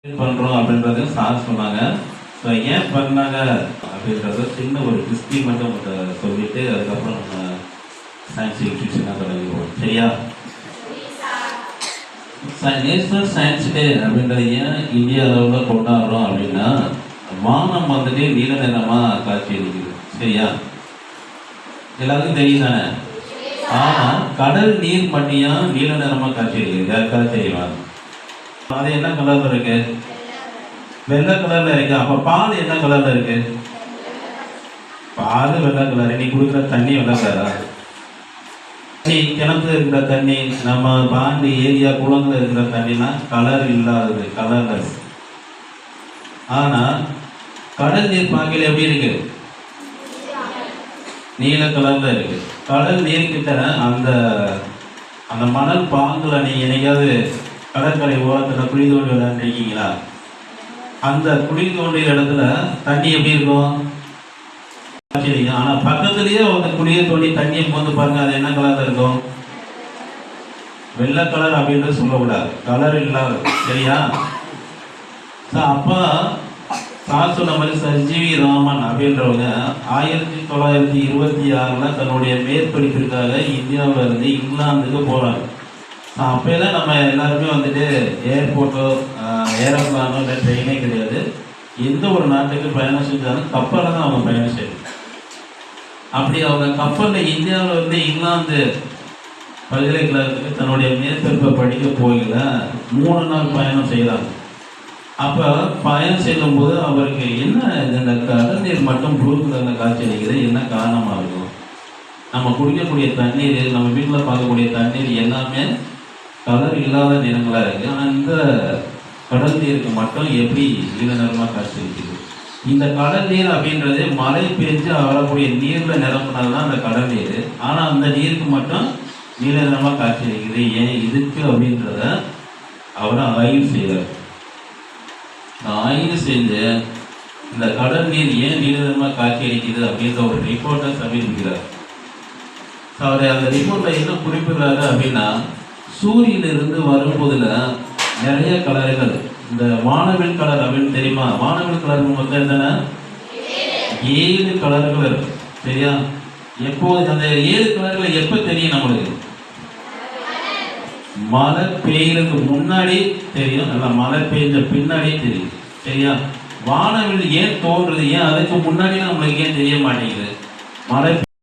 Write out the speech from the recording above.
பண்றோம் அப்படின்றது சார் சொன்னாங்க. ஸோ ஏன் பண்ணாங்க அப்படின்றத சின்ன ஒரு ஹிஸ்ட்ரி மட்டும் சொல்லிட்டு அதுக்கப்புறம் நம்ம சயின்ஸ் எக்ஸிபிஷனாக தொடங்கிடுவோம். சரியா? நேஷனல் சயின்ஸ் டே அப்படின்றது ஏன் இந்திய அளவில் கொண்டாடுறோம் அப்படின்னா, வானம் வந்துட்டு நீல நிறமாக காட்சி அளிக்குது. சரியா? எல்லாருக்கும் தெரியும் தானே? ஆனால் கடல் நீர் மட்டும் நீல நிறமாக காட்சி அளிக்குது. யாருக்காவது தெரியுமா? அது என்ன கலர்ல இருக்கு? வெள்ளை கலர்ல இருக்கு. அப்ப பால் என்ன கலர்ல இருக்கு? பால் வெள்ளை கலர். நீ குடிக்கிற தண்ணி வெள்ளை கலரா? கிணத்துல இருக்கிற தண்ணி, நம்ம பாண்டி ஏரியா குளத்துல இருக்கிற தண்ணினா கலர் இல்லாதது, கலர்லெஸ். ஆனா கடல் நீர் பார்க்கல எப்படி இருக்கு? நீல கலர்ல இருக்கு. கடல் நீர் கிட்ட அந்த அந்த மணல் பாங்குல நீங்க என்னைக்காவது கடற்கரை ஓரத்துல குழி தோண்டி விளையாண்டுருக்கீங்களா? அந்த குழி தோண்டிய இடத்துல தண்ணி எப்படி இருக்கும்? ஆனா பக்கத்துலயே அந்த குழியை தோண்டி தண்ணியை போந்து பாருங்க, அது என்ன கலர்ல இருக்கும்? வெள்ளை கலர் அப்படின்றது சொல்லக்கூடாது, கலர் இல்லாத. சரியா? அப்ப சார் சொன்ன மாதிரி சார் ஜிவி ராமன் அப்படின்றவங்க 1926 தன்னுடைய மேற்படிப்பிற்காக இந்தியாவில இருந்து இங்கிலாந்துக்கு போறாங்க. அப்போதான் நம்ம எல்லாருமே வந்துட்டு ஏர்போர்ட்டோ ஏரோப்ளானோ இல்லை ட்ரெயினே கிடையாது. எந்த ஒரு நாட்டுக்கு பயணம் செஞ்சாலும் கப்பலில் தான் அவங்க பயணம் செய்யணும். அப்படி அவங்க கப்பலில் இந்தியாவில் வந்து இங்கிலாந்து பல்கலைக்கழகத்துக்கு தன்னுடைய மேற்படிப்பை படிக்க போகல 3 நாள் பயணம் செய்கிறாங்க. அப்போ பயணம் செல்லும்போது அவருக்கு என்ன இந்த கடல் நீர் மட்டும் ப்ளூ கலரில் காட்சி அளிக்குது, என்ன காரணமாக இருக்கும்? நம்ம குடிக்கக்கூடிய தண்ணீர், நம்ம வீட்டில் பார்க்கக்கூடிய தண்ணீர் எல்லாமே கலர் இல்லாத நிறங்களாக இருக்குது. ஆனால் இந்த கடல் நீருக்கு மட்டும் எப்படி நீல நிறமாக காட்சி அளிக்குது? இந்த கடல் நீர் அப்படின்றது மழை பெஞ்சு வரக்கூடிய நீரில் நிரம்பினதுதான் அந்த கடல் நீர். ஆனால் அந்த நீருக்கு மட்டும் நீல நிறமாக காட்சி அளிக்குது. ஏன் இதுக்கு அப்படின்றத அவரை ஆய்வு செய்கிறார். ஆய்வு செஞ்சு இந்த கடல் நீர் ஏன் நீல நிறமாக காட்சி அளிக்குது அப்படின்ற ஒரு ரிப்போர்ட்டை சமர்ப்பிக்கிறார். அவர் அந்த ரிப்போர்ட்ல என்ன குறிப்பிடுறாரு அப்படின்னா, சூரியனிலிருந்து வரும்போதுல நிறைய கலர்கள், இந்த வானவில் கலர் அப்படின்னு தெரியுமா? வானவில் கலர் மொத்தம் எத்தனை? 7 கலர்கள் இருக்கு. சரியா? எப்போது அந்த 7 கலர்கள் எப்ப தெரியும் நம்மளுக்கு? மழை பெய்யறதுக்கு முன்னாடி தெரியும், நல்லா மழை பெய்ஞ்ச பின்னாடி தெரியும். சரியா? வானவில் ஏன் தோன்றுது, ஏன் அதுக்கு முன்னாடி நம்மளுக்கு ஏன் தெரிய மாட்டேங்குது? மழை